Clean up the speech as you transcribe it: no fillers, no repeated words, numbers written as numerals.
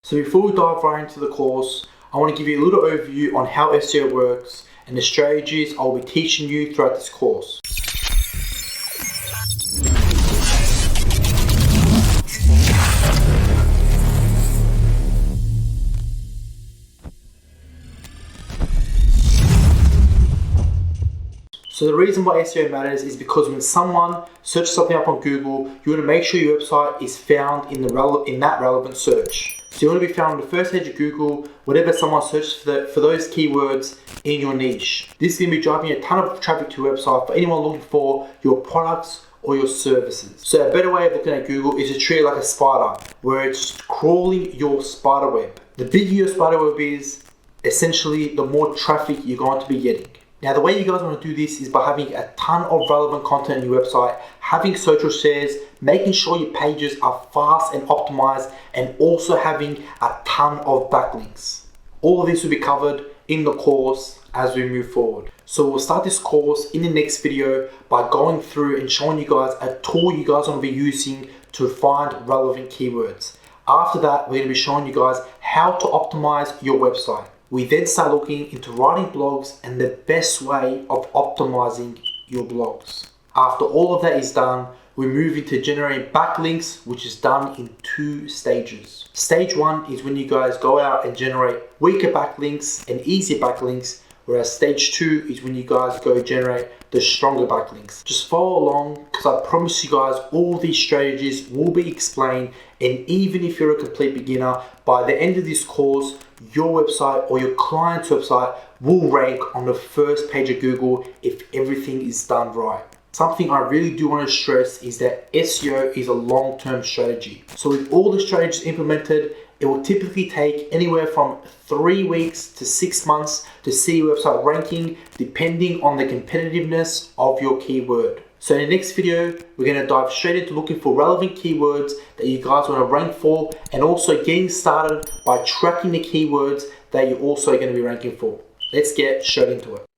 So before we dive right into the course, I want to give you a little overview on how SEO works and the strategies I'll be teaching you throughout this course. So the reason why SEO matters is because when someone searches something up on Google, you want to make sure your website is found in that relevant search. So you want to be found on the first page of Google, whenever someone searches for those keywords in your niche. This is going to be driving a ton of traffic to your website for anyone looking for your products or your services. So a better way of looking at Google is to treat it like a spider, where it's crawling your spider web. The bigger your spider web is, essentially the more traffic you're going to be getting. Now, the way you guys want to do this is by having a ton of relevant content on your website, having social shares, making sure your pages are fast and optimized, and also having a ton of backlinks. All of this will be covered in the course as we move forward. So we'll start this course in the next video by going through and showing you guys a tool you guys want to be using to find relevant keywords. After that, we're going to be showing you guys how to optimize your website. We then start looking into writing blogs and the best way of optimizing your blogs. After all of that is done, we move into generating backlinks, which is done in 2 stages. Stage 1 is when you guys go out and generate weaker backlinks and easier backlinks, whereas stage 2 is when you guys go generate the stronger backlinks. Just follow along, because I promise you guys all these strategies will be explained, and even if you're a complete beginner, by the end of this course, your website or your client's website will rank on the first page of Google if everything is done right. Something I really do want to stress is that SEO is a long-term strategy. So with all the strategies implemented, it will typically take anywhere from 3 weeks to 6 months to see your website ranking, depending on the competitiveness of your keyword. So in the next video, we're going to dive straight into looking for relevant keywords that you guys want to rank for, and also getting started by tracking the keywords that you're also going to be ranking for. Let's get straight into it.